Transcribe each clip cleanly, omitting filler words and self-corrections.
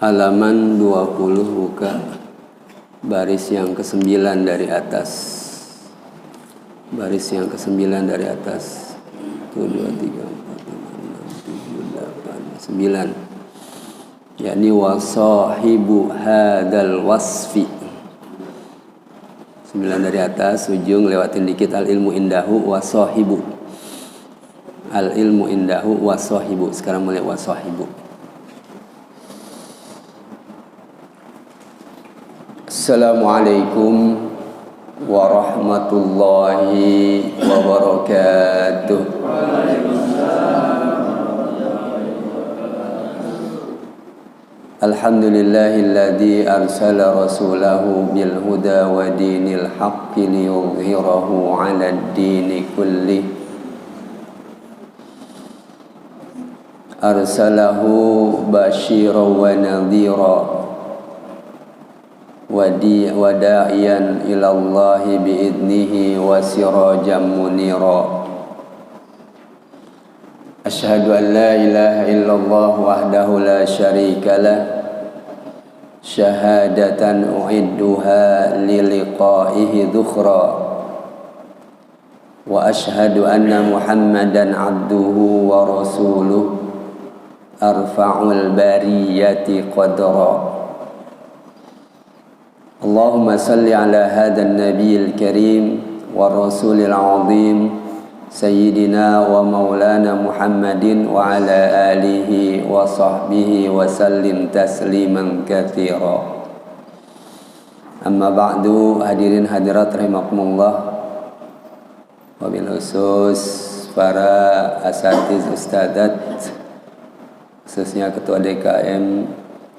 halaman 20, buka baris yang ke-9 dari atas. Baris yang ke-9 dari atas. 1 2 3 4 5 6 7 8 9. Yakni wasahibu hadal wasfi. 9 dari atas, ujung lewatin dikit. Al ilmu indahu wasahibu. Al ilmu indahu wasahibu. Sekarang mulai wasahibu. Assalamualaikum warahmatullahi wabarakatuh. Alhamdulillahilladzi arsala rasulahu bil huda wa dinil haqqi liyudhhirahu 'alad dini kullih. Arsalahu basyiran wa nadhira wa da'iyan ilallahi bi'idnihi wa sirajan munira. Asyhadu an la ilaha illallah wahdahu la syarika lah, syahadatan u'idduha liliqa'ihi dhukhra. Wa asyhadu anna muhammadan abduhu wa rasuluh arfa'ul bariyati qadra. Allahumma salli ala hadha an-nabiyil karim wa rasulil azim sayyidina wa maulana Muhammadin wa ala alihi wa sahbihi wa sallim tasliman katsira. Amma ba'du, hadirin hadirat rahimakumullah, wabil khusus para asatiz ustadzat, khususnya ketua DKM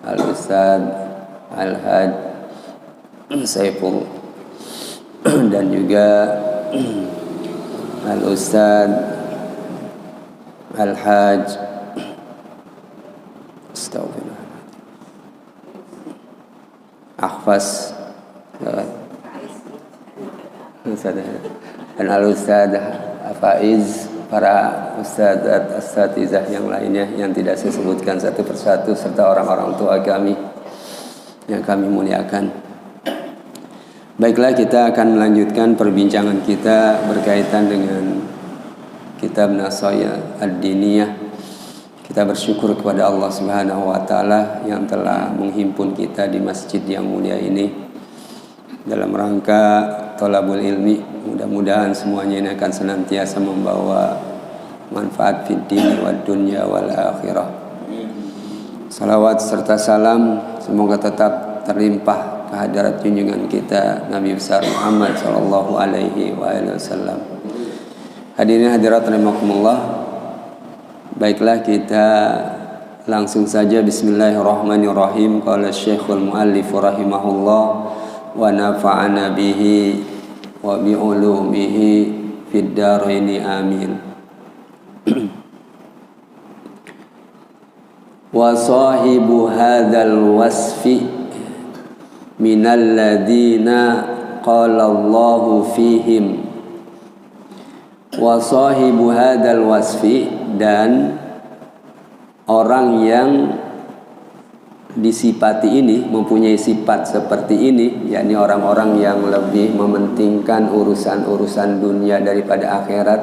Al-Ustadz Al-Haj Saiful dan juga Al-Ustadz Al-Haj Akhfas dan Al-Ustadz Faiz, para ustadzat asatizah yang lainnya yang tidak saya sebutkan satu persatu, serta orang-orang tua kami yang kami muliakan. Baiklah, kita akan melanjutkan perbincangan kita berkaitan dengan kitab Nasaya Ad-Diniyah. Kita bersyukur kepada Allah Subhanahu wa taala yang telah menghimpun kita di masjid yang mulia ini dalam rangka thalabul ilmi. Mudah-mudahan semuanya ini akan senantiasa membawa manfaat fid dini wad dunya wal akhirah. Salawat serta salam semoga tetap terlimpah kehadirat junjungan kita Nabi besar Muhammad sallallahu alaihi wasallam. Hadirin hadirat rahimakumullah, baiklah kita langsung saja. Bismillahirrahmanirrahim. Qala Syekhul Muallif rahimahullah wa nafa'ana bihi wa bi ulumihi fid dharaini amin. Wa sahibu hadzal wasfi minal ladina qala Allahu fihim. Wa sahibu hadzal wasfi, dan orang yang disifati ini, mempunyai sifat seperti ini, yakni orang-orang yang lebih mementingkan urusan-urusan dunia daripada akhirat,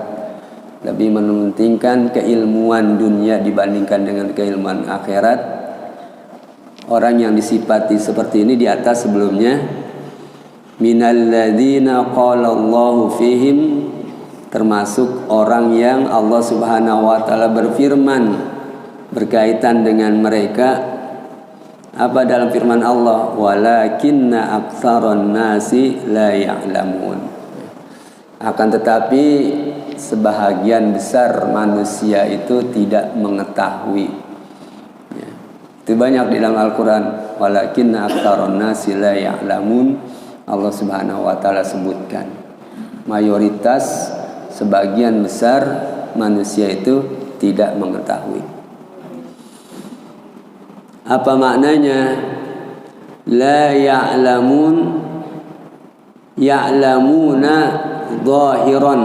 lebih mementingkan keilmuan dunia dibandingkan dengan keilmuan akhirat. Orang yang disifati seperti ini di atas sebelumnya, minal ladzina qala Allahu fihim, termasuk orang yang Allah Subhanahu wa taala berfirman berkaitan dengan mereka. Apa dalam firman Allah? Walakinna aktsaran nasi la ya'lamun. Akan tetapi sebahagian besar manusia itu tidak mengetahui. Itu banyak di dalam Al-Quran. Walakinna aktsaran nasi la ya'lamun. Allah Subhanahu wa taala sebutkan mayoritas, sebagian besar manusia itu tidak mengetahui. Apa maknanya? La ya'lamun, ya'lamuna zahiran.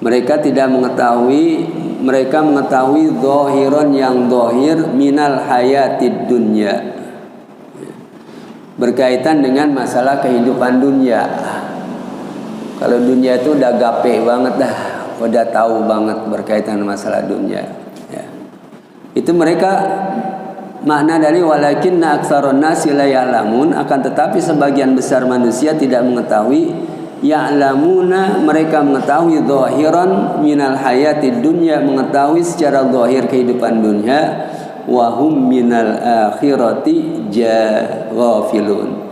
Mereka tidak mengetahui mereka mengetahui zahiran yang zahir minal hayatid dunya, berkaitan dengan masalah kehidupan dunia. Kalau dunia itu udah gape banget dah, udah tahu banget berkaitan masalah dunia ya. Itu mereka makna dari walakinna aktsarun nasi la ya'lamun, akan tetapi sebagian besar manusia tidak mengetahui. Ya'lamuna, mereka mengetahui zahiran minal hayatid dunya, mengetahui secara zahir kehidupan dunia, wa hum minal akhirati ghafilun,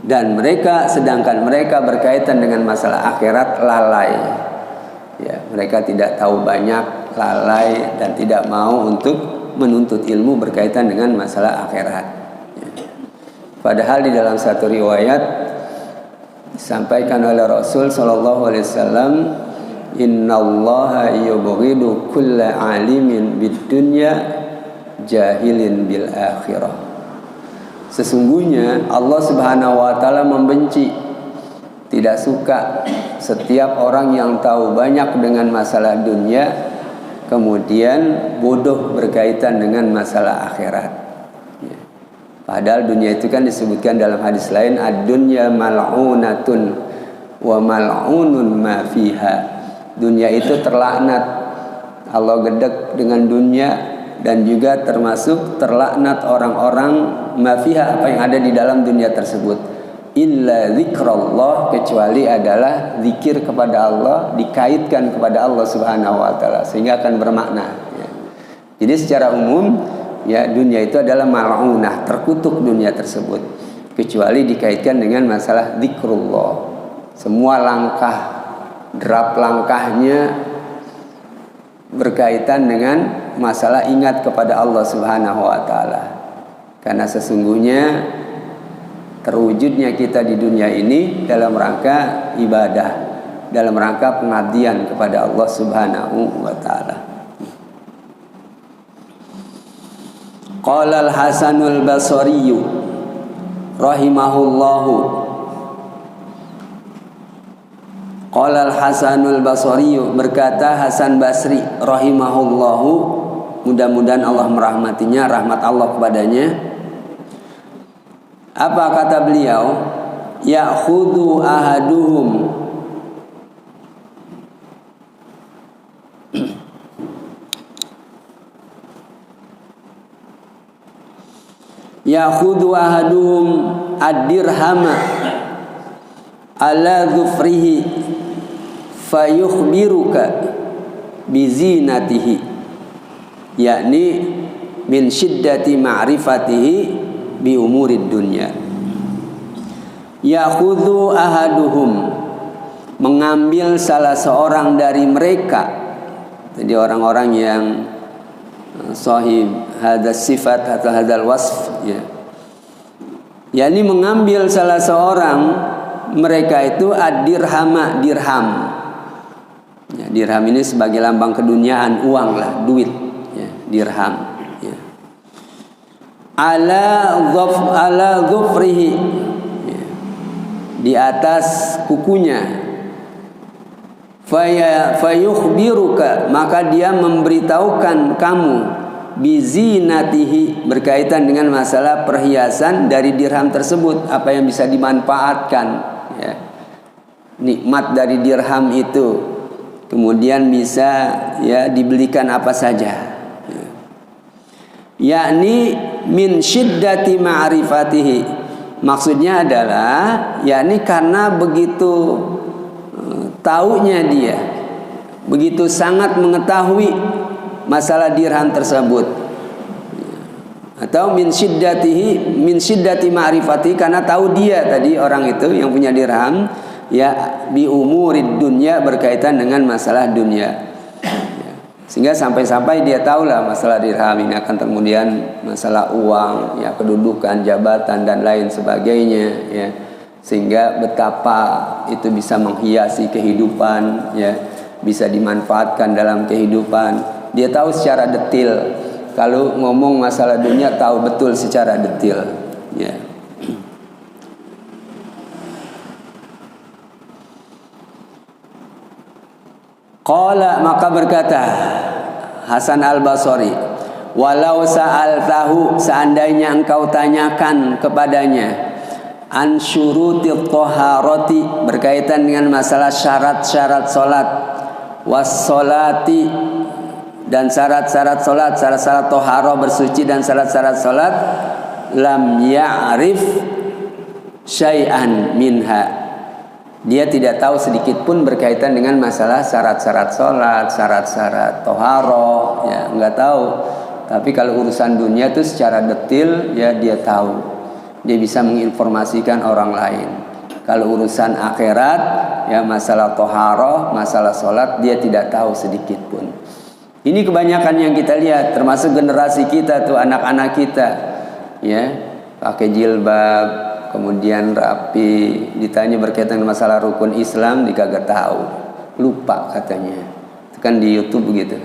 dan mereka sedangkan mereka berkaitan dengan masalah akhirat lalai ya, mereka tidak tahu banyak, lalai, dan tidak mau untuk menuntut ilmu berkaitan dengan masalah akhirat ya. Padahal di dalam satu riwayat disampaikan oleh Rasul sallallahu alaihi wasallam, innallaha yubghidu kulla alimin bid dunya jahilin bil akhirah. Sesungguhnya Allah Subhanahu wa taala membenci, tidak suka setiap orang yang tahu banyak dengan masalah dunia kemudian bodoh berkaitan dengan masalah akhirat. Padahal dunia itu kan disebutkan dalam hadis lain, ad-dunya mal'unatun wa mal'unun ma fiha. Dunia itu terlaknat. Allah gedek dengan dunia, dan juga termasuk terlaknat orang-orang ma fiha, apa yang ada di dalam dunia tersebut. Illa zikrullah, kecuali adalah zikir kepada Allah, dikaitkan kepada Allah Subhanahu wa taala, sehingga akan bermakna ya. Jadi secara umum ya, dunia itu adalah mal'unah, terkutuk dunia tersebut, kecuali dikaitkan dengan masalah zikrullah. Semua langkah, derap langkahnya berkaitan dengan masalah ingat kepada Allah Subhanahu wa taala. Karena sesungguhnya terwujudnya kita di dunia ini dalam rangka ibadah, dalam rangka pengabdian kepada Allah Subhanahu wa taala. Qala al-Hasanul Basri rahimahullahu, qala al-Hasanul Basri, berkata Hasan Basri rahimahullahu, mudah-mudahan Allah merahmatinya, rahmat Allah kepadanya. Apa kata beliau? Ya'khudhu ahaduhum ya'khudhu ahaduhum ad-dirhama ala dhufrihi fayukhbiruka bizinatihi, yakni min syiddati ma'rifatihi bi umurid dunya. Ya'khudhu ahaduhum, mengambil salah seorang dari mereka. Jadi orang-orang yang sahib hadas sifat atau hadal wasf ya, yakni mengambil salah seorang mereka itu ad-dirhama, dirham ya, dirham ini sebagai lambang keduniaan, uang lah, duit ya, dirham ya. ala dhufrihi ya, di atas kukunya. Fayukhbiruka, maka dia memberitahukan kamu bizinatihi, berkaitan dengan masalah perhiasan dari dirham tersebut, apa yang bisa dimanfaatkan ya. Nikmat dari dirham itu kemudian bisa ya dibelikan apa saja ya. Yakni min syiddati ma'rifatihi, maksudnya adalah yakni karena begitu taunya dia, begitu sangat mengetahui masalah dirham tersebut, atau min syiddatihi, min syiddati ma'rifati, karena tahu dia tadi orang itu yang punya dirham ya, bi umurid dunya, berkaitan dengan masalah dunia ya. Sehingga sampai-sampai dia tahulah masalah dirham ini akan kemudian masalah uang ya, kedudukan, jabatan dan lain sebagainya ya. Sehingga betapa itu bisa menghiasi kehidupan ya, bisa dimanfaatkan dalam kehidupan. Dia tahu secara detil. Kalau ngomong masalah dunia tahu betul secara detil ya. Qala, maka berkata Hasan Al-Basri, walau sa'altahu, seandainya engkau tanyakan kepadanya, an syurutit thaharati, berkaitan dengan masalah syarat-syarat salat, was-salati, dan syarat-syarat salat, syarat-syarat thaharah bersuci dan syarat-syarat salat, lam ya'rif syai'an minha, dia tidak tahu sedikit pun berkaitan dengan masalah syarat-syarat salat, syarat-syarat thaharah, ya enggak tahu. Tapi kalau urusan dunia itu secara detail ya dia tahu. Dia bisa menginformasikan orang lain. Kalau urusan akhirat ya masalah thaharah, masalah salat dia tidak tahu sedikit pun. Ini kebanyakan yang kita lihat, termasuk generasi kita tuh, anak-anak kita ya, pakai jilbab, kemudian rapi, ditanya berkaitan dengan masalah rukun Islam, dia kagak tahu, lupa katanya. Itu kan di YouTube begitu.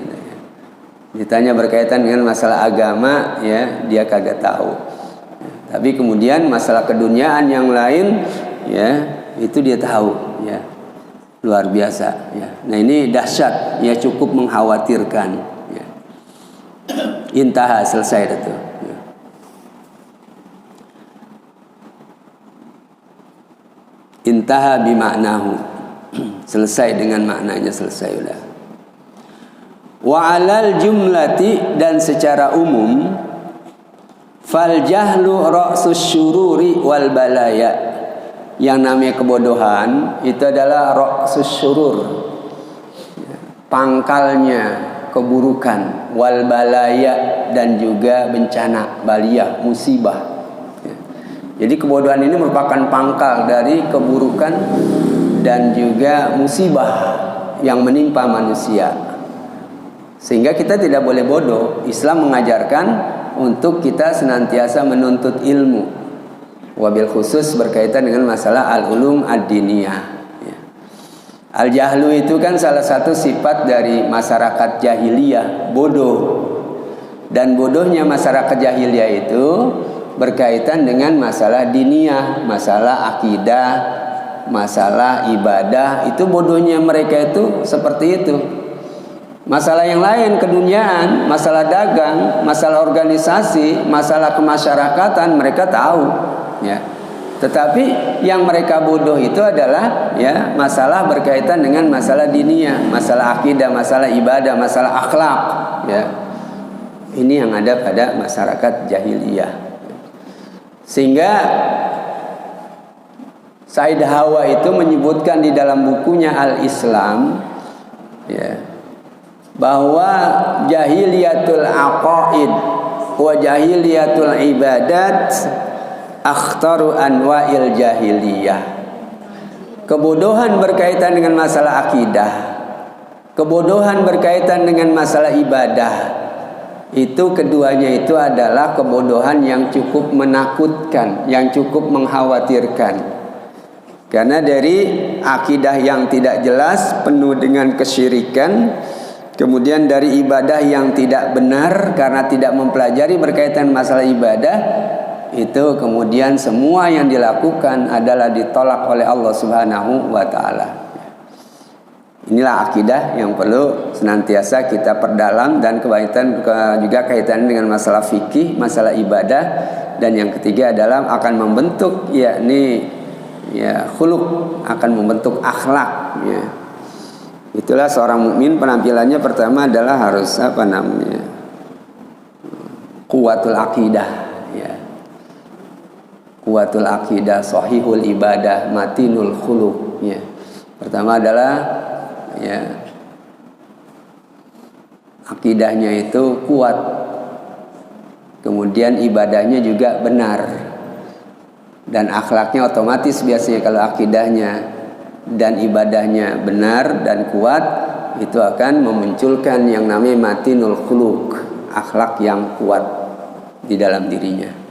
Ditanya berkaitan dengan masalah agama, ya dia kagak tahu. Tapi kemudian masalah keduniaan yang lain, ya itu dia tahu, ya luar biasa. Ya. Nah ini dahsyat, ya cukup mengkhawatirkan. Ya. Intaha, selesai itu. Intaha bimaknahu, selesai dengan maknanya, selesai udah. Wa alal jumlati, dan secara umum, fal jahlu ra'sus syururi wal balaya, yang namanya kebodohan itu adalah ra'sus syurur, pangkalnya keburukan, wal balaya, dan juga bencana, baliyah, musibah. Jadi kebodohan ini merupakan pangkal dari keburukan dan juga musibah yang menimpa manusia. Sehingga kita tidak boleh bodoh. Islam mengajarkan untuk kita senantiasa menuntut ilmu. Wabil khusus berkaitan dengan masalah al-ulum ad-diniyah. Al-jahlu itu kan salah satu sifat dari masyarakat jahiliyah, bodoh. Dan bodohnya masyarakat jahiliyah itu berkaitan dengan masalah diniyah, masalah akidah, masalah ibadah. Itu bodohnya mereka itu seperti itu. Masalah yang lain, keduniaan, masalah dagang, masalah organisasi, masalah kemasyarakatan mereka tahu, ya. Tetapi yang mereka bodoh itu adalah ya masalah berkaitan dengan masalah diniyah, masalah akidah, masalah ibadah, masalah akhlak, ya. Ini yang ada pada masyarakat jahiliyah. Sehingga Said Hawa itu menyebutkan di dalam bukunya Al-Islam, ya, bahwa jahiliyatul aqaid wa jahiliyatul ibadat akhtaru anwa'il jahiliyah. Kebodohan berkaitan dengan masalah akidah, kebodohan berkaitan dengan masalah ibadah, itu keduanya itu adalah kebodohan yang cukup menakutkan, yang cukup mengkhawatirkan. Karena dari akidah yang tidak jelas, penuh dengan kesyirikan, kemudian dari ibadah yang tidak benar karena tidak mempelajari berkaitan masalah ibadah, itu kemudian semua yang dilakukan adalah ditolak oleh Allah Subhanahu wa taala. Inilah akidah yang perlu senantiasa kita perdalam, dan kebaikan juga kaitannya dengan masalah fikih, masalah ibadah, dan yang ketiga adalah akan membentuk yakni ya khuluq, akan membentuk akhlak, ya. Itulah seorang mukmin, penampilannya pertama adalah harus apa namanya? Kuwatul akidah, ya. Kuwatul akidah, sahihul ibadah, matinul khuluq, ya. Pertama adalah ya akidahnya itu kuat, kemudian ibadahnya juga benar, dan akhlaknya otomatis biasanya kalau akidahnya dan ibadahnya benar dan kuat, itu akan memunculkan yang namanya matinul khuluq, akhlak yang kuat di dalam dirinya.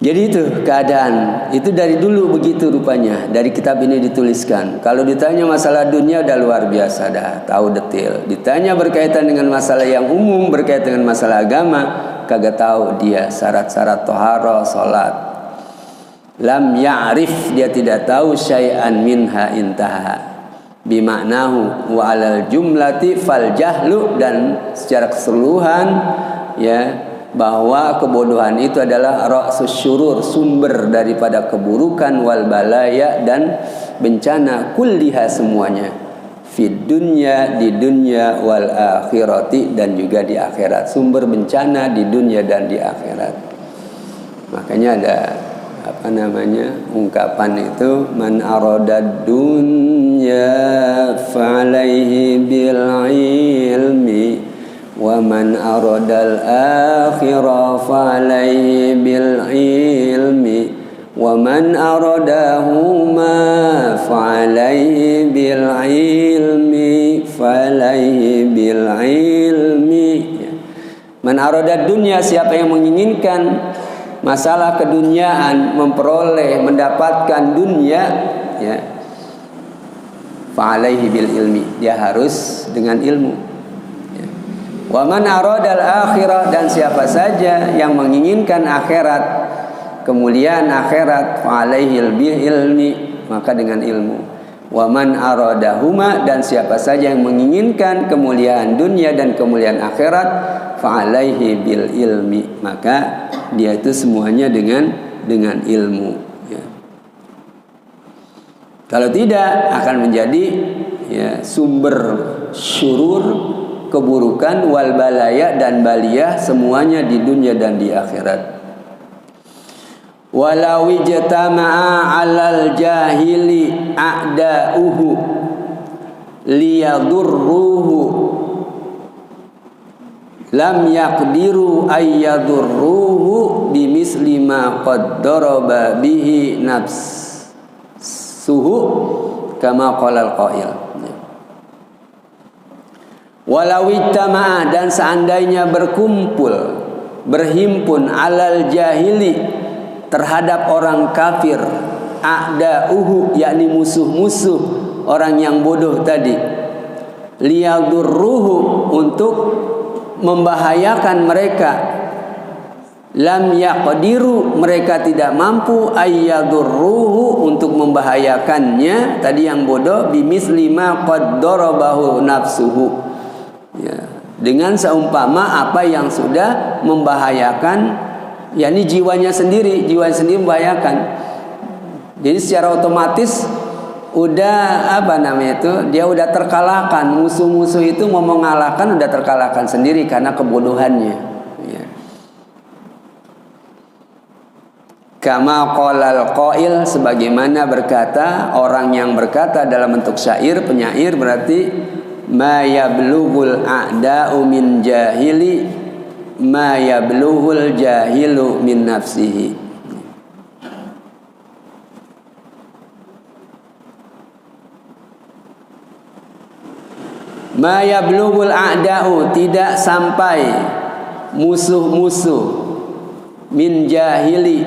Jadi itu keadaan, itu dari dulu begitu rupanya, dari kitab ini dituliskan. Kalau ditanya masalah dunia udah luar biasa dah, tahu detail. Ditanya berkaitan dengan masalah yang umum, berkaitan dengan masalah agama, kagak tahu dia syarat-syarat thaharah, salat. Lam ya'rif, dia tidak tahu syai'an minha intaha. bimaknahu wa alal jumlati fal jahlu, dan secara keseluruhan ya bahwa kebodohan itu adalah ra'sus syurur, sumber daripada keburukan, wal balaya, dan bencana, kulliha semuanya, fid dunya, di dunya, wal akhirati, dan juga di akhirat. Sumber bencana di dunia dan di akhirat. Makanya ada ungkapan itu, man aradad dunya fa'alaihi bil ilmi wa man aradal akhirah fa'alaihi bil ilmi wa man aradahuma fa'alaihi bil ilmi fa'alaihi bil ilmi. Man aradad dunya, siapa yang menginginkan masalah keduniaan, memperoleh, mendapatkan dunia, ya, fa'alaihi bil ilmi, dia harus dengan ilmu, ya. Wa man aradal akhirah, dan siapa saja yang menginginkan akhirat, kemuliaan akhirat, fa'alaihi bil ilmi, maka dengan ilmu. Wa man aradahuma, dan siapa saja yang menginginkan kemuliaan dunia dan kemuliaan akhirat, fa'alaihi bil ilmi, maka dia itu semuanya dengan ilmu, ya. Kalau tidak akan menjadi, ya, sumber syurur, keburukan, wal balaya, dan baliyah, semuanya di dunia dan di akhirat. Walau ijtama'a 'alal jahili a'da'uhu liyadurruhu lam yaqdiru ayyadurruhu bimisli ma qad daraba bihi nafsuhu kama qala al-qail. Walau ijtama'a, dan seandainya berkumpul, berhimpun, alal jahili, terhadap orang kafir, a'da'uhu, yakni musuh-musuh orang yang bodoh tadi, liyadurruhu, untuk membahayakan mereka, lam yaqdiru, mereka tidak mampu, ayyadurruhu, untuk membahayakannya tadi yang bodoh, bimisli ma qad darabahu nafsuhu, ya, dengan seumpama apa yang sudah membahayakan, yakni jiwanya sendiri membahayakan. Jadi secara otomatis udah dia udah terkalahkan. Musuh-musuh itu mau mengalahkan, udah terkalahkan sendiri karena kebodohannya, ya. Kama qalal qail, sebagaimana berkata orang yang berkata dalam bentuk syair, penyair, berarti ma yablughul a'da'u min jahili ma yablughul jahilu min nafsihi. Ma yablughul a'da'u, tidak sampai musuh-musuh, min jahili,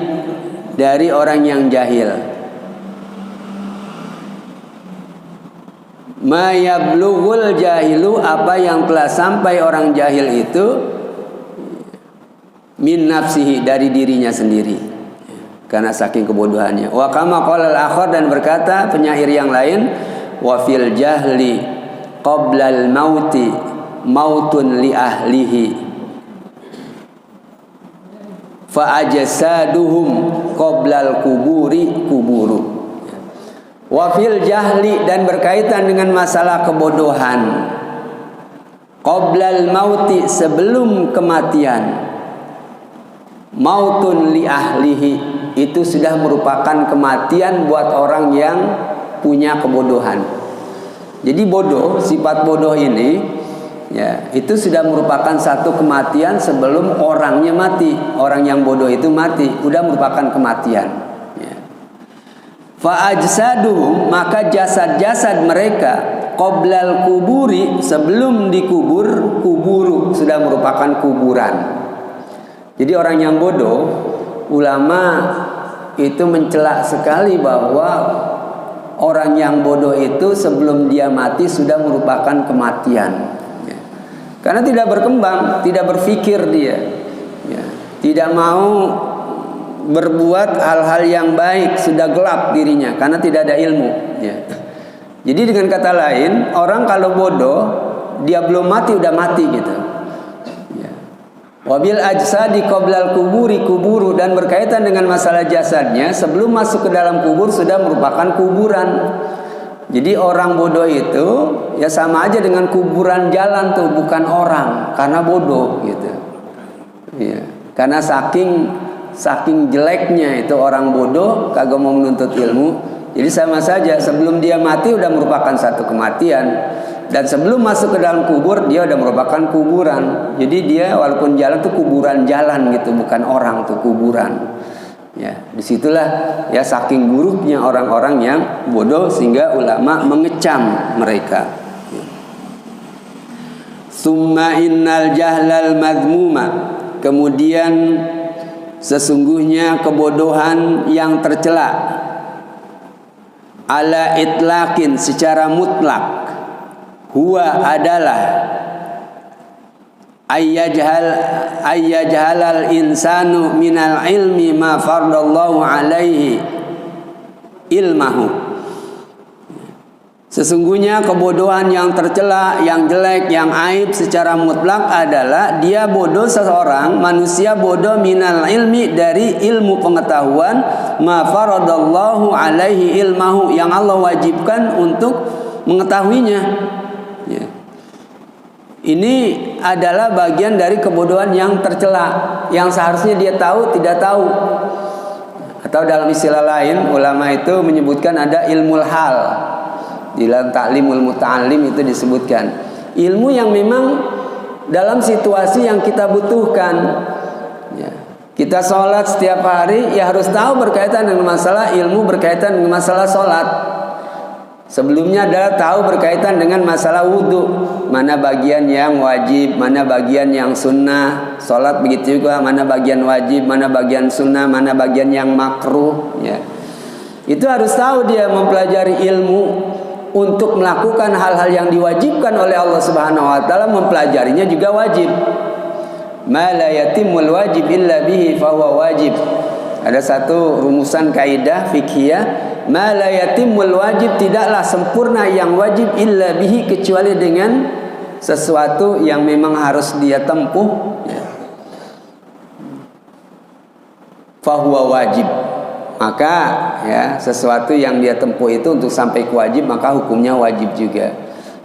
dari orang yang jahil. Ma yablughul jahilu, apa yang telah sampai orang jahil itu, min nafsihi, dari dirinya sendiri, karena saking kebodohannya. Wa kama qala al-akhar, dan berkata penyair yang lain, wa fil jahli qablal mauti mautun li ahlihi fa ajsaduhum qablal kuburi kuburu. Wa fil jahli, dan berkaitan dengan masalah kebodohan, qablal mauti, sebelum kematian, mautun li ahlihi, itu sudah merupakan kematian buat orang yang punya kebodohan. Jadi bodoh, sifat bodoh ini, ya, itu sudah merupakan satu kematian sebelum orangnya mati. Orang yang bodoh itu mati, udah merupakan kematian, ya. Fa ajsaduhum, maka jasad-jasad mereka, qoblal kuburi, sebelum dikubur, kuburu, sudah merupakan kuburan. Jadi orang yang bodoh, ulama itu mencela sekali bahwa orang yang bodoh itu sebelum dia mati sudah merupakan kematian, ya. Karena tidak berkembang, tidak berpikir dia, ya. Tidak mau berbuat hal-hal yang baik, sudah gelap dirinya karena tidak ada ilmu, ya. Jadi dengan kata lain, orang kalau bodoh, dia belum mati udah mati gitu. Ya. Wabil ajsadi qoblal kuburi kuburu, dan berkaitan dengan masalah jasadnya, sebelum masuk ke dalam kubur sudah merupakan kuburan. Jadi orang bodoh itu ya sama aja dengan kuburan jalan tuh, bukan orang, karena bodoh gitu. Ya. Karena saking jeleknya itu orang bodoh, kagak mau menuntut ilmu. Jadi sama saja, sebelum dia mati udah merupakan satu kematian, dan sebelum masuk ke dalam kubur dia udah merupakan kuburan. Jadi dia walaupun jalan tuh kuburan jalan gitu, bukan orang tuh, kuburan. Ya, disitulah ya saking buruknya orang-orang yang bodoh sehingga ulama mengecam mereka. Summa innal jahlal madmuma, kemudian sesungguhnya kebodohan yang tercela, ala itlaqin, secara mutlak, huwa adalah ayyajhalal insanu minal ilmi ma fardallahu alaihi ilmahu. Sesungguhnya kebodohan yang tercela, yang jelek, yang aib secara mutlak adalah dia bodoh, seseorang manusia bodoh minal ilmi, dari ilmu pengetahuan, ma faradallahu alaihi ilmahu, yang Allah wajibkan untuk mengetahuinya. Ya. Ini adalah bagian dari kebodohan yang tercela, yang seharusnya dia tahu tidak tahu. Atau dalam istilah lain, ulama itu menyebutkan ada ilmul hal. Di dalam ta'limul muta'allim itu disebutkan ilmu yang memang dalam situasi yang kita butuhkan. Ya. Kita sholat setiap hari ya harus tahu berkaitan dengan masalah ilmu berkaitan dengan masalah sholat. Sebelumnya adalah tahu berkaitan dengan masalah wudhu, mana bagian yang wajib, mana bagian yang sunnah. Sholat begitu juga, mana bagian wajib, mana bagian sunnah, mana bagian yang makruh. Ya. Itu harus tahu dia mempelajari ilmu. Untuk melakukan hal-hal yang diwajibkan oleh Allah Subhanahu wa taala, mempelajarinya juga wajib. Ma la yatimul wajib illa bihi fa huwa wajib. Ada satu rumusan kaidah fiqhiyah, ma la yatimul wajib, tidaklah sempurna yang wajib illa bihi, kecuali dengan sesuatu yang memang harus dia tempuh, ya. Fa huwa wajib. Maka ya sesuatu yang dia tempuh itu untuk sampai ke wajib, maka hukumnya wajib juga.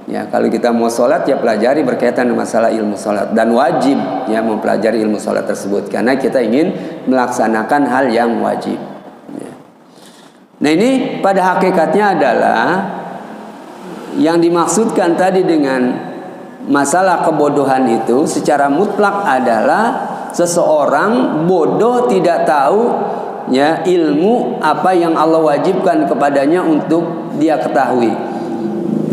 Ya, kalau kita mau sholat ya pelajari berkaitan dengan masalah ilmu sholat, dan wajib ya mempelajari ilmu sholat tersebut karena kita ingin melaksanakan hal yang wajib. Ya. Nah ini pada hakikatnya adalah yang dimaksudkan tadi dengan masalah kebodohan itu secara mutlak adalah seseorang bodoh tidak tahu ya ilmu apa yang Allah wajibkan kepadanya untuk dia ketahui.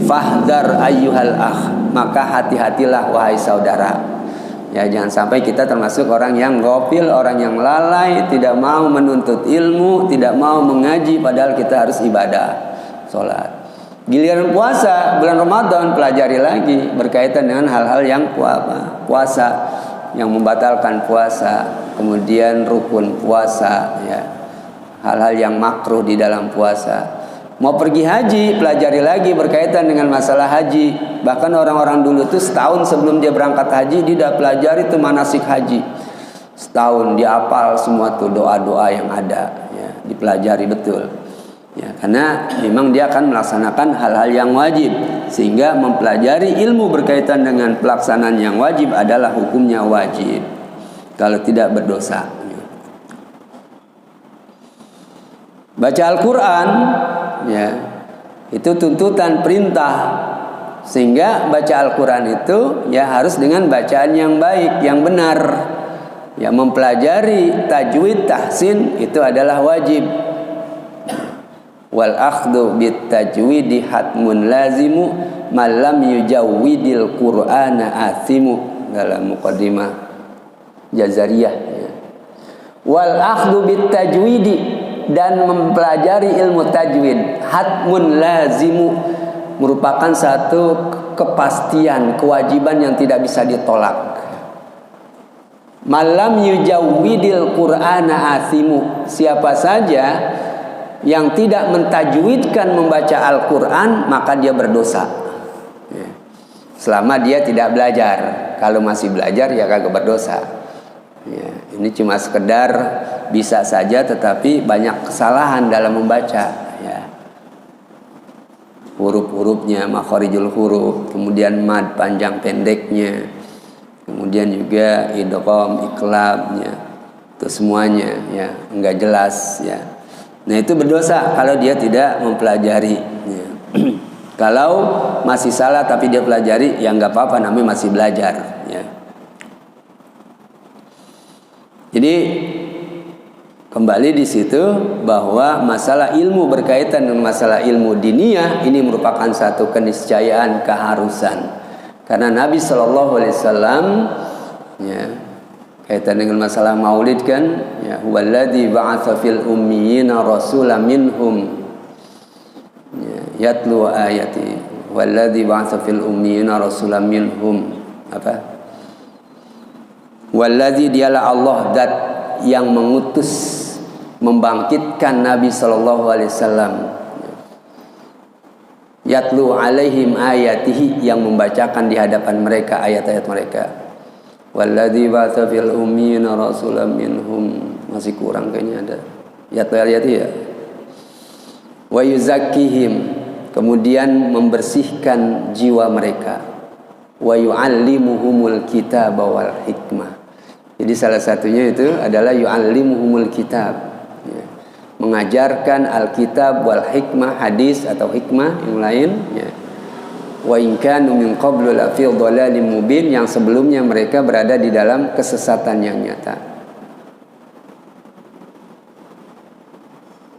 Fahdar ayyuhal akh, maka hati-hatilah wahai saudara. Ya, jangan sampai kita termasuk orang yang ghafil, orang yang lalai, tidak mau menuntut ilmu, tidak mau mengaji padahal kita harus ibadah, sholat. Giliran puasa bulan Ramadan, pelajari lagi berkaitan dengan hal-hal yang puasa, yang membatalkan puasa, kemudian rukun puasa, ya, hal-hal yang makruh di dalam puasa. Mau pergi haji, pelajari lagi berkaitan dengan masalah haji. Bahkan orang-orang dulu tuh setahun sebelum dia berangkat haji, dia udah pelajari tuh manasik haji. Setahun dia hafal semua tuh doa-doa yang ada, ya, dipelajari betul. Ya, karena memang dia akan melaksanakan hal-hal yang wajib, sehingga mempelajari ilmu berkaitan dengan pelaksanaan yang wajib adalah hukumnya wajib. Kalau tidak berdosa. Baca Al-Quran, ya, itu tuntutan perintah, sehingga baca Al-Quran itu ya harus dengan bacaan yang baik, yang benar. Ya, mempelajari tajwid, tahsin itu adalah wajib. Wal akhdhu bit tajwidi hatmun lazimu malam yujawwidil Qur'ana athimu, dalam muqaddimah Jazariyah, ya. Wal akhdhu bit tajwidi, dan mempelajari ilmu tajwid, hatmun lazimu, merupakan satu kepastian, kewajiban yang tidak bisa ditolak. Malam yujawwidil Qur'ana athimu, siapa saja yang tidak mentajwidkan membaca Al-Quran, maka dia berdosa. Selama dia tidak belajar. Kalau masih belajar ya kagak berdosa. Ini cuma sekedar bisa saja, tetapi banyak kesalahan dalam membaca. Huruf-hurufnya, makharijul huruf, kemudian mad panjang pendeknya, kemudian juga idgham, iqlabnya, itu semuanya enggak jelas Nah itu berdosa kalau dia tidak mempelajari. Kalau masih salah tapi dia pelajari, ya enggak apa-apa, namanya masih belajar. Jadi kembali di situ bahwa masalah ilmu berkaitan dengan masalah ilmu diniyah ini merupakan satu keniscayaan, keharusan. Karena Nabi Shallallahu Alaihi Wasallam kaitan dengan masalah maulid kan, huwaladzi ba'atsa fil ummiyina rasulan minhum yatlu ayati, waladzi ba'atsa fil ummiyina rasulan minhum waladzi, dialah Allah zat yang mengutus, membangkitkan Nabi Shallallahu Alaihi Wasallam, yatlu alaihim ayatihi, yang membacakan di hadapan mereka ayat-ayat mereka. Walladzi ba'atsa fil ummiyina rasulan minhum, masih kurang kayaknya ada yatlu ayatihi ya. Wa yuzakkihim, kemudian membersihkan jiwa mereka. Wa yu'allimuhumul kitaba wal hikmah. Jadi salah satunya itu adalah yu'allimuhumul kitab, mengajarkan Alkitab wal hikmah, hadis atau hikmah yang lain. Wa in kanu min qablu la fi dhalalin mubin, yang sebelumnya mereka berada di dalam kesesatan yang nyata.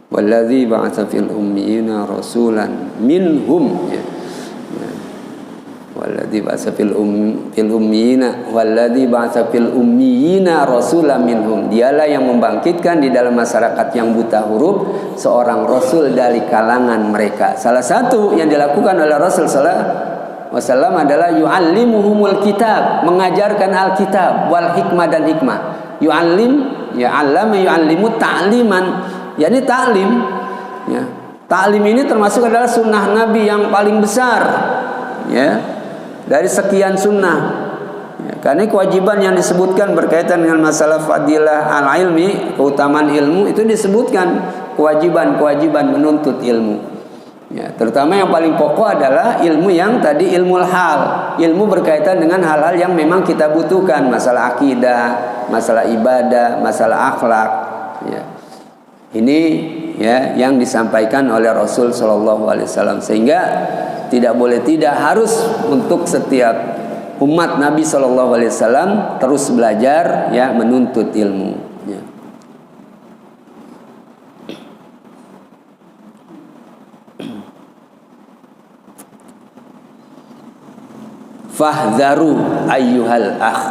Walladzi ba'atsa fil ummiyina rasulan minhum, walladzi ba'atsa fil ummiyina, walladzi ba'atsa fil ummiyina rasulan minhum, dialah yang membangkitkan di dalam masyarakat yang buta huruf seorang rasul dari kalangan mereka. Salah satu yang dilakukan oleh Rasul sallallahu alaihi wasallam adalah yu'allimuhumul kitab, mengajarkan Alkitab, wal hikmah, dan hikmah. Yu'allim, allama yu'allimu ta'liman, yakni ta'lim. Ta'lim ini termasuk adalah sunnah Nabi yang paling besar dari sekian sunnah. Karena kewajiban yang disebutkan berkaitan dengan masalah fadilah al-ilmi, keutamaan ilmu, itu disebutkan kewajiban menuntut ilmu. Terutama yang paling pokok adalah ilmu yang tadi, ilmu hal, ilmu berkaitan dengan hal-hal yang memang kita butuhkan, masalah akidah, masalah ibadah, masalah akhlak. Ini yang disampaikan oleh Rasul Shallallahu Alaihi Wasallam, sehingga tidak boleh, tidak harus untuk setiap umat Nabi Shallallahu Alaihi Wasallam terus belajar, menuntut ilmu. Fahdharu ayyuhal akh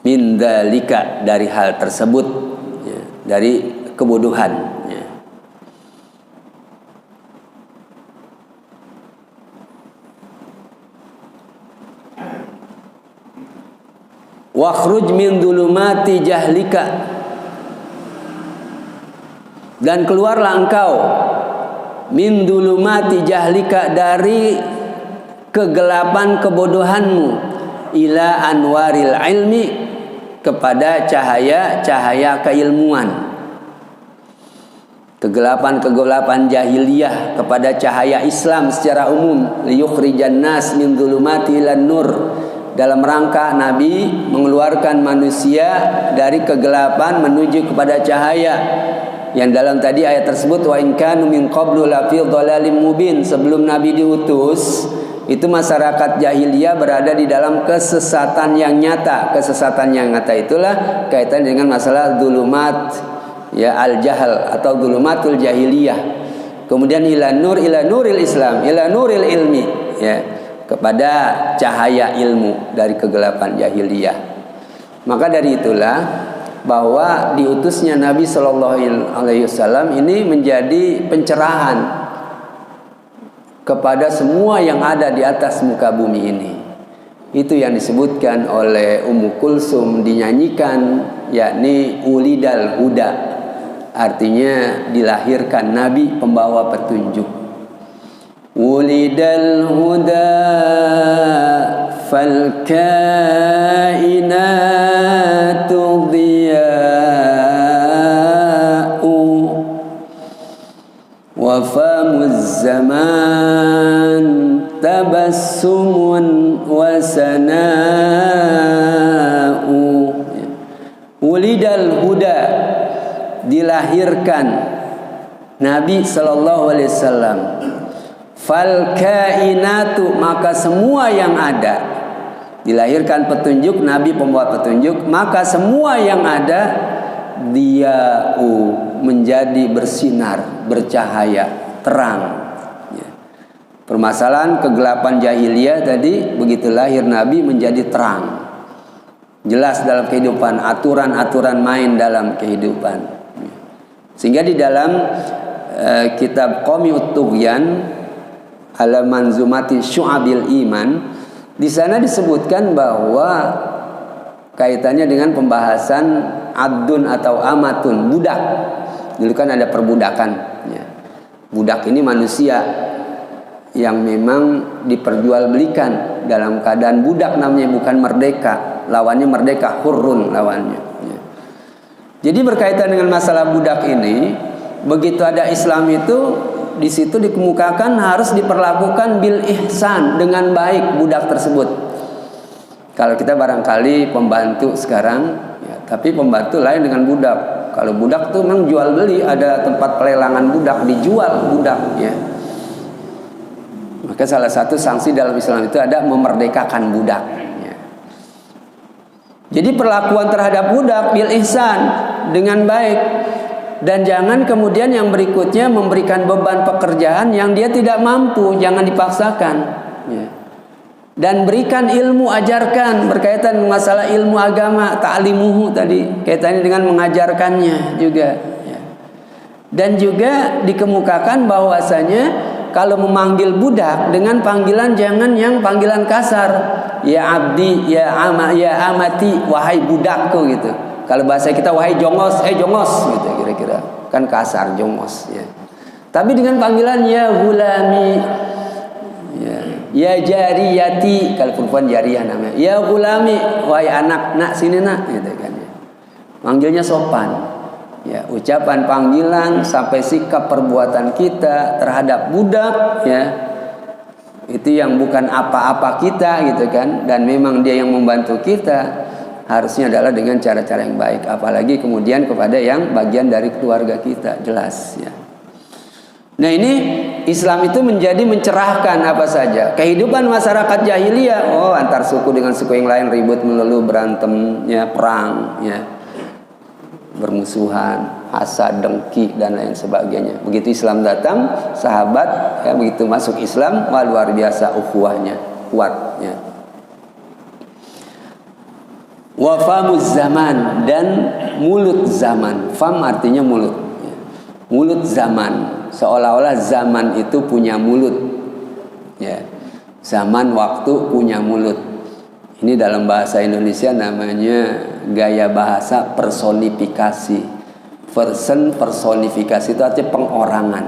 min dzalika, dari hal tersebut, dari kebodohan. Wakhruj min dhulumati jahlika, dan keluarlah engkau min dhulumati jahlika, dari kegelapan kebodohanmu, ila anwaril ilmi, kepada cahaya keilmuan. Kegelapan jahiliyah kepada cahaya Islam secara umum. Liyukhrijan nas min dhulumati ilan nur, dalam rangka Nabi mengeluarkan manusia dari kegelapan menuju kepada cahaya. Yang dalam tadi ayat tersebut, wa in kanu min qablu la fi dhalalim mubin, sebelum Nabi diutus itu masyarakat jahiliyah berada di dalam kesesatan yang nyata. Kesesatan yang nyata itulah kaitan dengan masalah dhulumat al-jahl atau dhulumatul jahiliyah. Kemudian ila nuril Islam, ila nuril ilmi, kepada cahaya ilmu dari kegelapan jahiliyah. Maka dari itulah bahwa diutusnya Nabi Shallallahu Alaihi Wasallam ini menjadi pencerahan kepada semua yang ada di atas muka bumi ini. Itu yang disebutkan oleh Ummu Kulsum, dinyanyikan, yakni ulidal huda, artinya dilahirkan Nabi pembawa petunjuk. Wulidal huda fal kainatu diya'u wa famuz zaman tabassumun wa sana'u. Wulidal huda, dilahirkan Nabi sallallahu alaihi wasallam. Fal kainatu, maka semua yang ada, dilahirkan petunjuk, Nabi pembawa petunjuk, maka semua yang ada diya'u, menjadi bersinar, bercahaya, terang. Ya. Permasalahan kegelapan jahiliyah tadi, begitu lahir Nabi menjadi terang, jelas dalam kehidupan, aturan-aturan main dalam kehidupan. Sehingga di dalam kitab Qami'ut Tughyan ala manzumati syu'abil iman, di sana disebutkan bahwa kaitannya dengan pembahasan abdun atau amatun, budak. Dulu kan ada perbudakan, ya. Budak ini manusia yang memang diperjualbelikan dalam keadaan budak, namanya bukan merdeka. Lawannya merdeka, hurrun lawannya, ya. Jadi berkaitan dengan masalah budak ini, begitu ada Islam itu, di situ dikemukakan harus diperlakukan bil ihsan, dengan baik budak tersebut. Kalau kita barangkali pembantu sekarang, ya, tapi pembantu lain dengan budak. Kalau budak tuh memang jual beli, ada tempat pelelangan budak, dijual budak, ya. Maka salah satu sanksi dalam Islam itu ada memerdekakan budak, ya. Jadi perlakuan terhadap budak bil ihsan, dengan baik. Dan jangan kemudian yang berikutnya memberikan beban pekerjaan yang dia tidak mampu, jangan dipaksakan, ya. Dan berikan ilmu, ajarkan, berkaitan masalah ilmu agama, ta'limuhu tadi, kaitannya dengan mengajarkannya juga, ya. Dan juga dikemukakan bahwasanya kalau memanggil budak dengan panggilan jangan yang panggilan kasar, ya abdi, ya amati, wahai budakku gitu. Kalau bahasa kita wahai jongos, jongos gitu kira-kira. Kan kasar, jongos, ya. Tapi dengan panggilan ya gulami, ya jariyati, kalau perempuan jariyah namanya. Ya gulami, wahai anak, nak sini nak, gitu kan, ya. Manggilnya sopan. Ya, ucapan panggilan sampai sikap perbuatan kita terhadap budak, ya. Itu yang bukan apa-apa kita gitu kan, dan memang dia yang membantu kita. Harusnya adalah dengan cara-cara yang baik, apalagi kemudian kepada yang bagian dari keluarga kita, jelas, ya. Nah, ini Islam itu menjadi mencerahkan apa saja kehidupan masyarakat jahiliyah. Oh, antar suku dengan suku yang lain ribut melulu, berantem, ya, perang, ya, bermusuhan, hasad, dengki dan lain sebagainya. Begitu Islam datang, sahabat, ya, begitu masuk Islam, wah, luar biasa ukhuwahnya, kuat, ya. Wa famuz zaman, dan mulut zaman. Fam artinya mulut, ya. Mulut zaman, seolah-olah zaman itu punya mulut, ya. Zaman waktu punya mulut. Ini dalam bahasa Indonesia namanya gaya bahasa personifikasi. Personifikasi itu artinya pengorangan.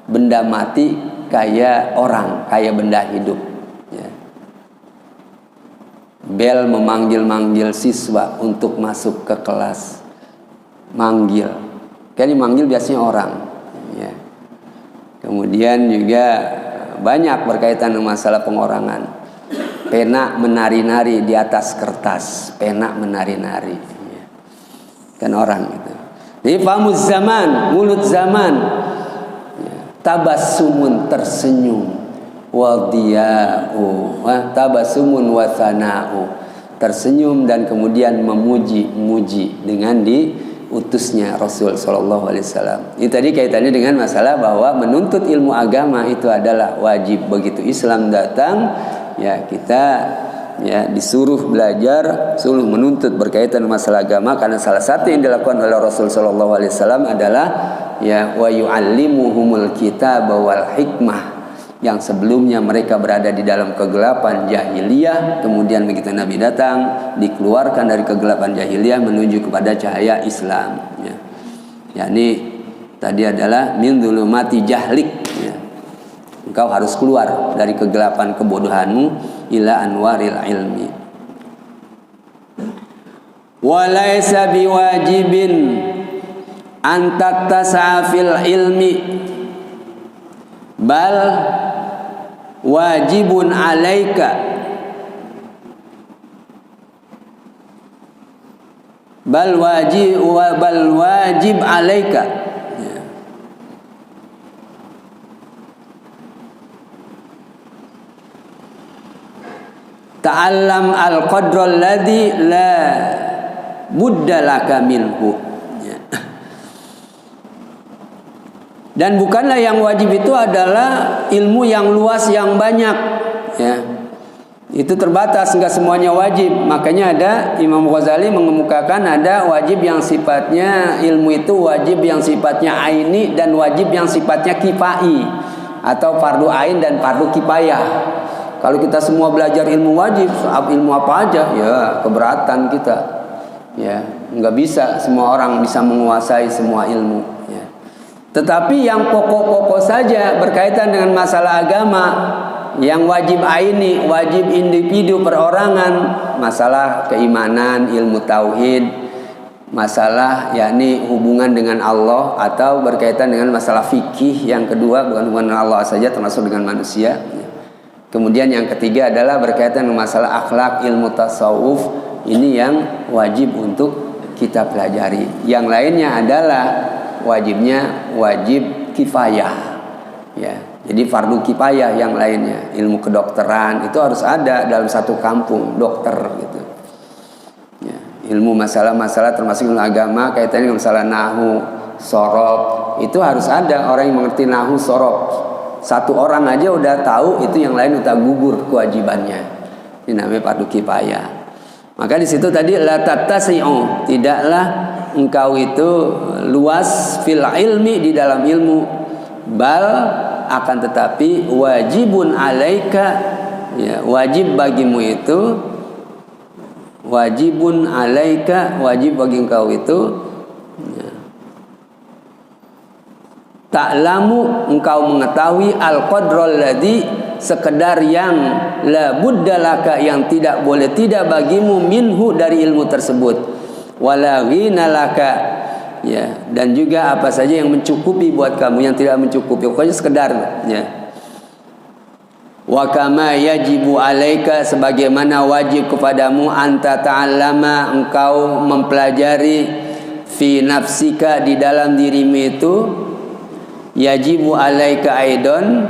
Benda mati kayak orang, kayak benda hidup, ya. Bel memanggil-manggil siswa untuk masuk ke kelas. Manggil. Kan ini manggil biasanya orang, ya. Kemudian juga banyak berkaitan dengan masalah pengorangan. Pena menari-nari di atas kertas. Pena menari-nari, ya. Kan orang itu. Jadi famuz zaman, mulut zaman, ya. Tabassumun, tersenyum. Wadiya'u, tabasumun wa thana'u, tersenyum dan kemudian memuji dengan diutusnya Rasul sallallahu alaihi wasallam. Ini tadi kaitannya dengan masalah bahwa menuntut ilmu agama itu adalah wajib. Begitu Islam datang, ya, kita, ya, disuruh belajar, suruh menuntut berkaitan masalah agama, karena salah satu yang dilakukan oleh Rasul sallallahu alaihi wasallam adalah, ya, wa yu'allimuhumul kitaba wal hikmah. Yang sebelumnya mereka berada di dalam kegelapan jahiliyah, kemudian begitu Nabi datang, dikeluarkan dari kegelapan jahiliyah menuju kepada cahaya Islam, ya. yakni tadi adalah min dzulumati jahlik, ya. Engkau harus keluar dari kegelapan kebodohanmu ila anwaril ilmi. Wa laisa biwajibin an tattasa'a fil ilmi bal wajibun alaika bal wajib alaika, ya. Ta'allam al-qadra alladhi la budda laka minhu, ya. Dan bukanlah yang wajib itu adalah ilmu yang luas yang banyak, ya. Itu terbatas, enggak semuanya wajib. Makanya ada Imam Ghazali mengemukakan ada wajib yang sifatnya ilmu itu wajib yang sifatnya aini dan wajib yang sifatnya kifai atau fardu ain dan fardu kifayah. Kalau kita semua belajar ilmu wajib, ilmu apa aja, ya keberatan kita. Ya, enggak bisa semua orang bisa menguasai semua ilmu, ya. Tetapi yang pokok-pokok saja berkaitan dengan masalah agama, yang wajib aini, wajib individu perorangan, masalah keimanan, ilmu tauhid, masalah yakni hubungan dengan Allah atau berkaitan dengan masalah fikih, yang kedua bukan hubungan dengan Allah saja termasuk dengan manusia. Kemudian yang ketiga adalah berkaitan dengan masalah akhlak, ilmu tasawuf, ini yang wajib untuk kita pelajari. Yang lainnya adalah wajibnya wajib kifayah, ya. Jadi fardu kifayah yang lainnya, ilmu kedokteran itu harus ada dalam satu kampung, dokter gitu. Ya, ilmu masalah-masalah termasuk ilmu agama kaitannya dengan masalah nahwu, sorof, itu harus ada orang yang mengerti nahwu, sorof. Satu orang aja udah tahu, itu yang lain udah gugur kewajibannya. Ini namanya fardu kifayah. Maka di situ tadi la tattasi'u, tidaklah engkau itu luas fil ilmi di dalam ilmu, bal akan tetapi wajibun alaika, ya, wajib bagimu itu, wajibun alaika, wajib bagi engkau itu, ya. Ta'lamu, engkau mengetahui al-qadral ladzi, sekedar yang la buddalaka, yang tidak boleh tidak bagimu minhu dari ilmu tersebut, wala ghinalaka, ya, dan juga apa saja yang mencukupi buat kamu, yang tidak mencukupi, pokoknya sekedar, ya. Wa kama yajibu alaika, sebagaimana wajib kepadamu anta ta'allama, engkau mempelajari fi nafsika, di dalam dirimu itu, yajibu alaika aidon,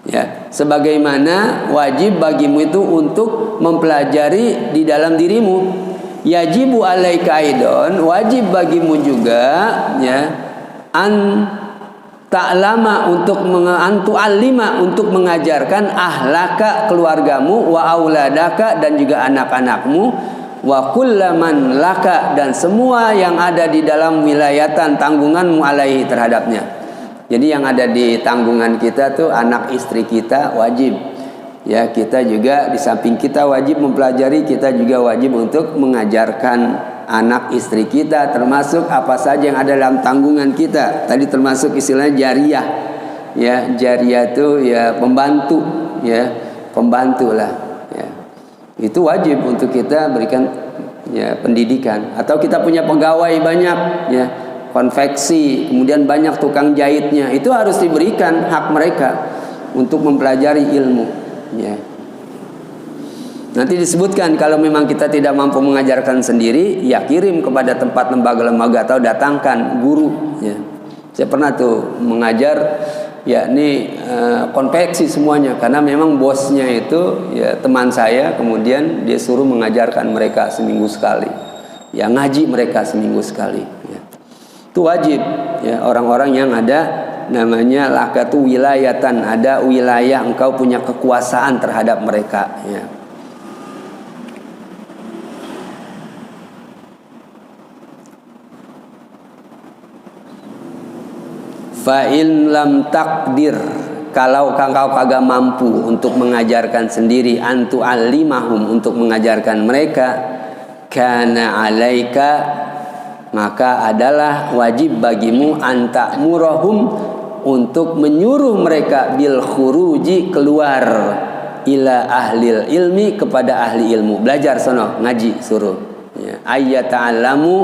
ya, sebagaimana wajib bagimu itu untuk mempelajari di dalam dirimu. Yajibu alaika aidon, wajib bagimu juga, ya, an ta'lama, untuk antu'allima, untuk mengajarkan ahlaka, keluargamu, wa auladaka, dan juga anak-anakmu, wa kullaman laka, dan semua yang ada di dalam wilayatan tanggunganmu alaihi, terhadapnya. Jadi yang ada di tanggungan kita tuh anak istri kita wajib, ya, kita juga di samping kita wajib mempelajari, kita juga wajib untuk mengajarkan anak istri kita, termasuk apa saja yang ada dalam tanggungan kita. Tadi termasuk istilahnya jariyah, ya, jariyah itu ya pembantu, ya, pembantu lah, ya. Itu wajib untuk kita berikan, ya, pendidikan. Atau kita punya pegawai banyak, ya, konveksi, kemudian banyak tukang jahitnya, itu harus diberikan hak mereka untuk mempelajari ilmu, ya. Nanti disebutkan kalau memang kita tidak mampu mengajarkan sendiri, ya kirim kepada tempat lembaga-lembaga atau datangkan guru, ya. Saya pernah tuh mengajar, yakni konveksi semuanya, karena memang bosnya itu, ya, teman saya, kemudian dia suruh mengajarkan mereka seminggu sekali, ya, ngaji mereka seminggu sekali, ya. Itu wajib, ya, orang-orang yang ada namanya lakatu wilayatan, ada wilayah, engkau punya kekuasaan terhadap mereka, ya. Fa in lam takdir, kalau engkau kagak mampu untuk mengajarkan sendiri, antu alimahum, untuk mengajarkan mereka, kana alaika, maka adalah wajib bagimu anta murahum, untuk menyuruh mereka bil khuruji, keluar, ila ahlil ilmi, kepada ahli ilmu. Belajar sono, ngaji, suruh ya. Ayyata'allamu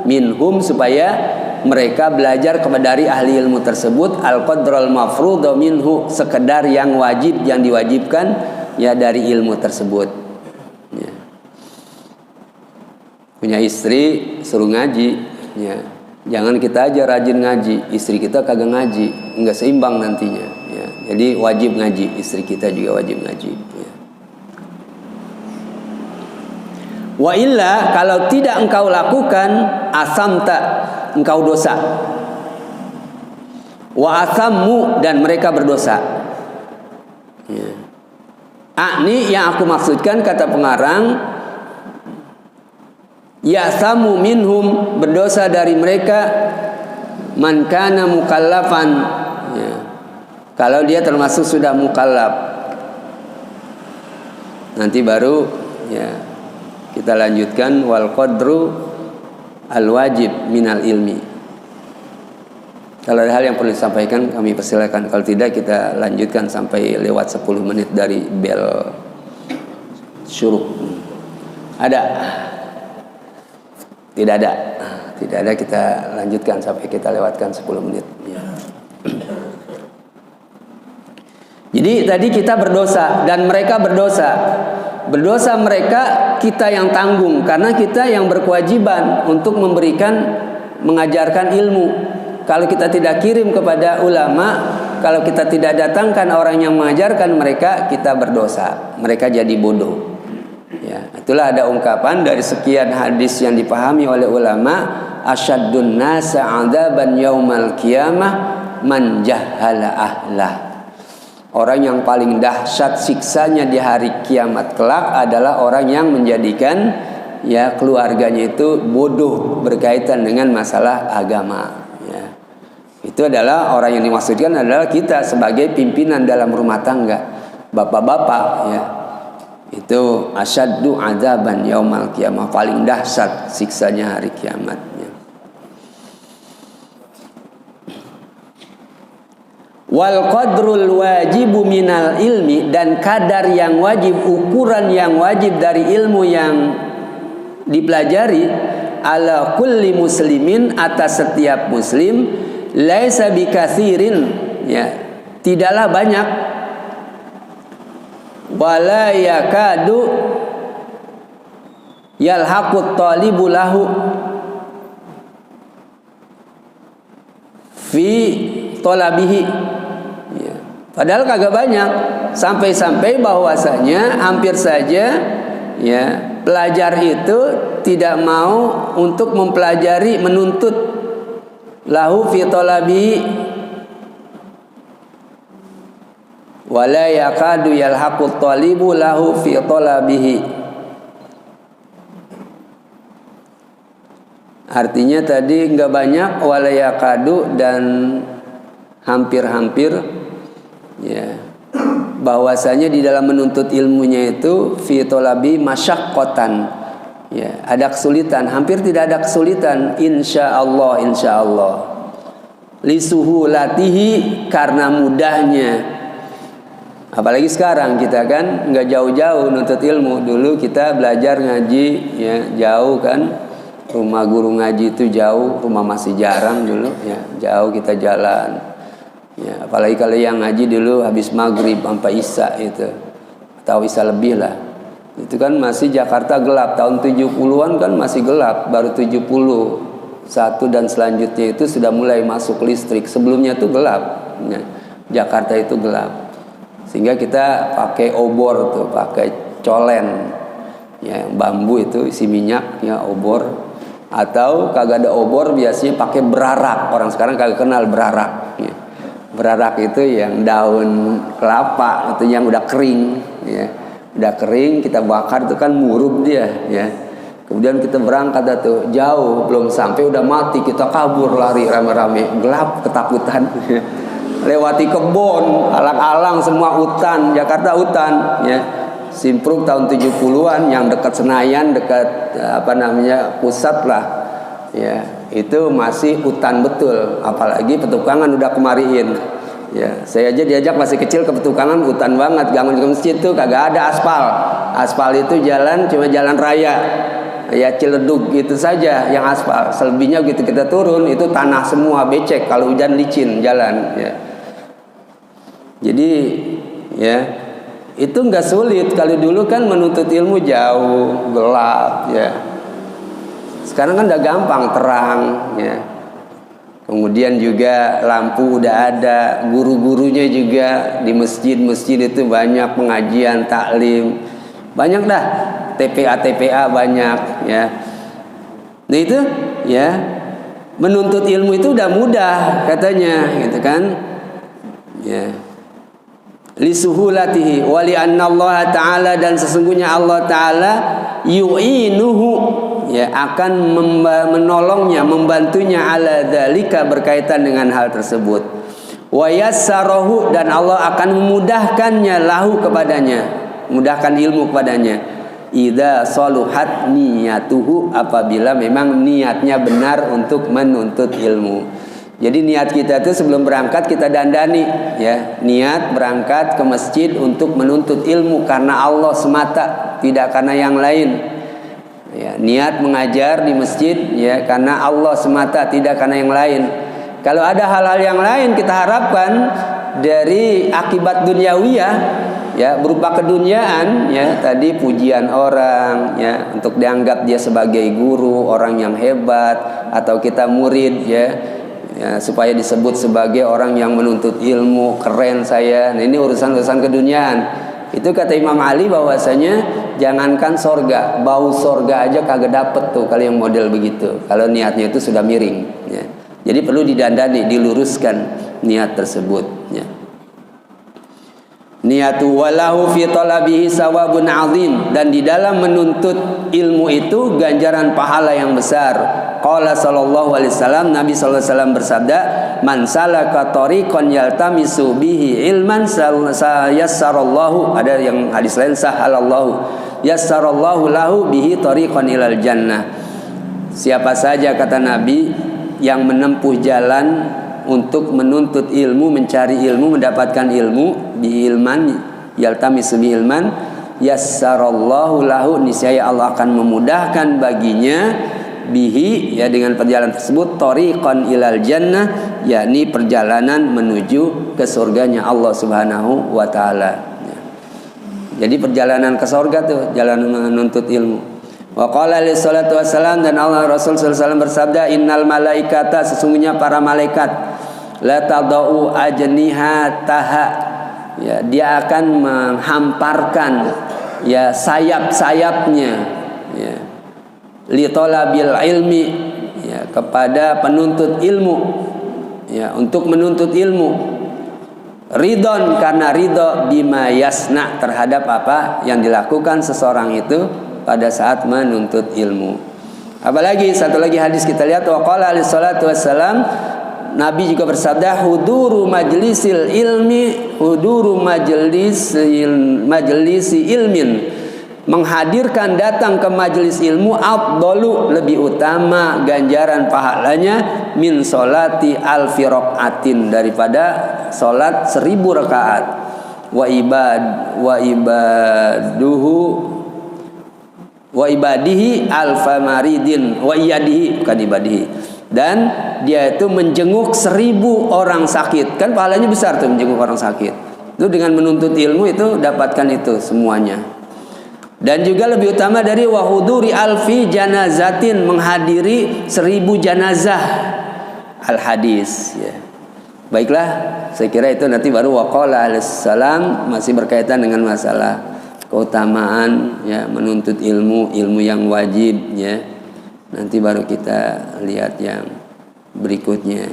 minhum, supaya mereka belajar kepada dari ahli ilmu tersebut, al qadral mafrudhu minhu, sekedar yang wajib, yang diwajibkan ya dari ilmu tersebut ya. Punya istri suruh ngaji ya. Jangan kita aja rajin ngaji, istri kita kagak ngaji, enggak seimbang nantinya ya. Jadi wajib ngaji, istri kita juga wajib ngaji ya. Wa illa, kalau tidak engkau lakukan, asamta, engkau dosa. Wa asammu, dan mereka berdosa ya. Ini yang aku maksudkan, kata pengarang, yasamu minhum, berdosa dari mereka, man kana mukallafan ya. Kalau dia termasuk sudah mukallaf. Nanti baru ya kita lanjutkan wal qadru al wajib minal ilmi. Kalau ada hal yang perlu disampaikan kami persilakan, kalau tidak kita lanjutkan sampai lewat 10 menit dari bel syuruk. Ada? Tidak ada. Tidak ada, kita lanjutkan sampai kita lewatkan 10 menit ya. Jadi tadi kita berdosa dan mereka berdosa. Berdosa mereka, kita yang tanggung, karena kita yang berkewajiban untuk memberikan, mengajarkan ilmu. Kalau kita tidak kirim kepada ulama, kalau kita tidak datangkan orang yang mengajarkan mereka, kita berdosa. Mereka jadi bodoh. Ya, itulah ada ungkapan dari sekian hadis yang dipahami oleh ulama, asyaddun nasa 'adzaban yaumal qiyamah man jahhala ahlah. Orang yang paling dahsyat siksanya di hari kiamat kelak adalah orang yang menjadikan ya keluarganya itu bodoh berkaitan dengan masalah agama ya. Itu adalah orang yang dimaksudkan adalah kita sebagai pimpinan dalam rumah tangga, bapak-bapak ya. Itu asyaddu adzaban yaumal qiyamah, paling dahsyat siksanya hari kiamatnya. Wal qadrul wajibu minal ilmi, dan kadar yang wajib, ukuran yang wajib dari ilmu yang dipelajari, ala kulli muslimin, atas setiap muslim, laisa bikatsirin ya, tidaklah banyak, wala yakadu yalhaqut talibu lahu fi talabihi ya. Padahal kagak banyak, sampai-sampai bahwasanya hampir saja ya pelajar itu tidak mau untuk mempelajari, menuntut lahu fi talabihi, wala yakadu yalhaqut talibu lahu fi talabihi. Artinya tadi enggak banyak, wala yakadu, dan hampir-hampir ya, bahwasanya di dalam menuntut ilmunya itu fi talabi masyaqqatan ya, ada kesulitan, hampir tidak ada kesulitan, insyaallah, insyaallah, li suhulatihi, karena mudahnya. Apalagi sekarang kita kan nggak jauh-jauh nuntut ilmu. Dulu kita belajar ngaji ya jauh kan, rumah guru ngaji itu jauh, rumah masih jarang dulu ya, jauh kita jalan ya. Apalagi kalau yang ngaji dulu habis maghrib sampai isya itu, atau isya lebih lah, itu kan masih Jakarta gelap. Tahun 70-an kan masih gelap, baru 71 dan selanjutnya itu sudah mulai masuk listrik. Sebelumnya itu gelap ya. Jakarta itu gelap, sehingga kita pakai obor tuh, pakai colen ya, bambu itu isi minyak ya, obor. Atau kagak ada obor, biasanya pakai berarak. Orang sekarang kagak kenal berarak ya. Berarak itu yang daun kelapa itu yang udah kering ya. Udah kering kita bakar itu kan murub dia ya. Kemudian kita berangkat tuh jauh, belum sampai udah mati, kita kabur lari rame-rame, gelap ketakutan lewati kebun, alang-alang semua hutan, Jakarta hutan ya. Simpruk tahun 70-an yang dekat Senayan, dekat pusat lah ya. itu masih hutan betul, apalagi petukangan udah kemariin. Ya, saya aja diajak masih kecil ke petukangan, hutan banget. Gangun ke masjid tuh kagak ada aspal. Aspal itu jalan cuma jalan raya, ya Ciledug gitu saja yang aspal. Selebihnya gitu kita turun itu tanah semua, becek, kalau hujan licin jalan. Ya. Jadi ya itu nggak sulit. Kalau dulu kan menuntut ilmu jauh, gelap, ya. Sekarang kan udah gampang, terang, ya. Kemudian juga lampu udah ada, guru-gurunya juga di masjid-masjid itu banyak pengajian, taklim, banyak dah, TPA banyak, ya. Nah itu, ya, menuntut ilmu itu udah mudah katanya, gitu kan, ya. Lisuhulatihi wa li anna Allah Ta'ala, dan sesungguhnya Allah Ta'ala yu'inuhu, ya, akan menolongnya, membantunya ala dzalika, berkaitan dengan hal tersebut. Wa yassarahu, dan Allah akan memudahkannya lahu, kepadanya, mudahkan ilmu kepadanya. Idza saluhat niyatuhu, apabila memang niatnya benar untuk menuntut ilmu. Jadi niat kita itu sebelum berangkat kita dandani, ya, niat berangkat ke masjid untuk menuntut ilmu karena Allah semata, tidak karena yang lain. Ya, niat mengajar di masjid, ya, karena Allah semata, tidak karena yang lain. Kalau ada hal-hal yang lain kita harapkan dari akibat duniawiyah, ya, berupa keduniaan, ya, tadi pujian orang, ya, untuk dianggap dia sebagai guru, orang yang hebat, atau kita murid, ya, supaya disebut sebagai orang yang menuntut ilmu, keren saya. Nah, ini urusan-urusan keduniaan. Itu kata Imam Ali bahwasanya jangankan sorga, bau sorga aja kagak dapet tuh kalau yang model begitu, kalau niatnya itu sudah miring, ya. Jadi perlu didandani, diluruskan niat tersebut, ya. Niatu walahu fi talabihi sawabun azim, dan di dalam menuntut ilmu itu ganjaran pahala yang besar. Qala sallallahu alaihi wasallam, Nabi sallallahu alaihi wasallam bersabda, man salaka tariqan yaltamisu bihi ilman yassarallahu, ada yang hadis lain sahalallahu, yassarallahu lahu bihi tariqan ilal jannah. Siapa saja, kata Nabi, yang menempuh jalan untuk menuntut ilmu, mencari ilmu, mendapatkan ilmu, bi ilman yaltamisu bi ilman yassarallahu lahu, niscaya Allah akan memudahkan baginya, bihi, ya, dengan perjalanan tersebut, tariqan ilal jannah, yakni perjalanan menuju ke surganya Allah Subhanahu wa taala. Jadi perjalanan ke surga tuh jalan menuntut ilmu. Wa qala alaihi salatu wassalam, dan Allah Rasul sallallahu alaihi wasallam bersabda, innal malaikata, sesungguhnya para malaikat, la tadau ajnihataha, ya, dia akan menghamparkan, ya, sayap-sayapnya, ya, li talabil ilmi, ya, kepada penuntut ilmu, ya, untuk menuntut ilmu, ridon, karena ridho, bima yasna, terhadap apa yang dilakukan seseorang itu pada saat menuntut ilmu. Apalagi satu lagi hadis kita lihat, wa qala alaihi salatu wassalam, Nabi juga bersabda, huduru majlisil ilmi, huduru majlisi ilmin, menghadirkan, datang ke majelis ilmu, afdalu, lebih utama ganjaran pahalanya, min solati alfi rakaatin, daripada solat 1000 rakaat, wa ibadihi alfa maridin, wa iyadihi, bukan ibadihi, dan dia itu menjenguk 1000 orang sakit. Kan pahalanya besar tuh menjenguk orang sakit. Itu dengan menuntut ilmu itu dapatkan itu semuanya. Dan juga lebih utama dari wahuduri alfi janazatin, menghadiri 1000 janazah. Al hadis, ya. Baiklah, saya kira itu nanti baru waqala alaihissalam, masih berkaitan dengan masalah keutamaan, ya, menuntut ilmu, ilmu yang wajib, ya. Nanti baru kita lihat yang berikutnya.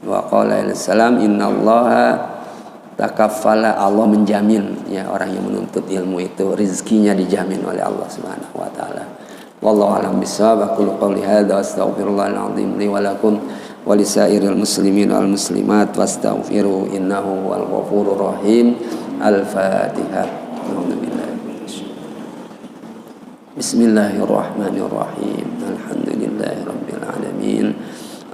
Waqala alaihissalam, innallaha takaffala, Allah menjamin, ya, orang yang menuntut ilmu itu rizkinya dijamin oleh Allah Subhanahu wa taala. Wallahu a'lam bishawab. Aqulu qouli hadza astaghfirullahal azim li wa lakum wa lisairil muslimin wal muslimat wastaghfiru innahu wal ghafurur rahim. Al-Fatihah. Bismillahirrahmanirrahim. Alhamdulillahirabbil alamin.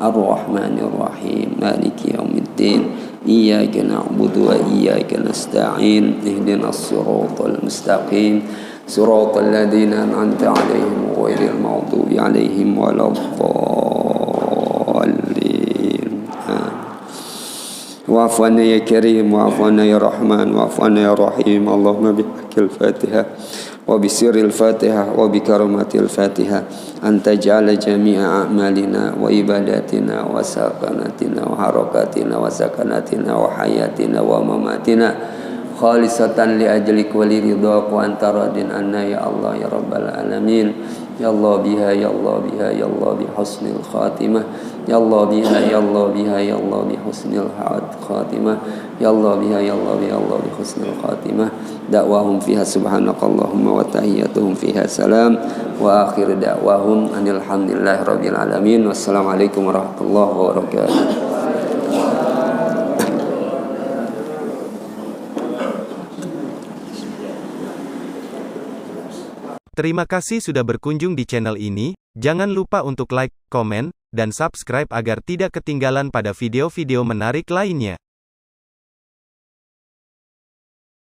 Ar-Rahmanir Rahim, Maliki Yaumiddin. Iyyaka na'budu wa iyyaka nasta'in. Ihdinas siratal mustaqim. Siratal ladzina an'amta 'alaihim ghairil maghdubi 'alaihim waladdallin. Wa'fu 'anna ya Karim, wa'fu 'anna ya Rahman, wa'fu 'anna ya Rahim. Allahumma bihaqil Fatihah wa bisirril Fatihah wa bikaromatil Fatihah anta ja'ala jami'a a'malina wa ibadatina wa sakanatina wa harakatina wa sakanatina wa hayatina wa mamatina khalisatan li ajlik wa li ridhaq wa anta radin anna ya Allah ya rabbal alamin. Ya Allah biha ya Allah biha ya Allah bi husnil khatimah. Ya Allah biha ya Allah biha ya Allah bi husnil khatimah. Ya Allah biha ya Allah biha ya Allah bi husnil khatimah. Da'wahum fiha subhanakallahumma wa tahiyyatuhum fiha salam wa akhir da'wahum anil hamdulillahi rabbil alamin. Wassalamualaikum warahmatullahi wabarakatuh. Terima kasih sudah berkunjung di channel ini. Jangan lupa untuk like, komen, dan subscribe agar tidak ketinggalan pada video-video menarik lainnya.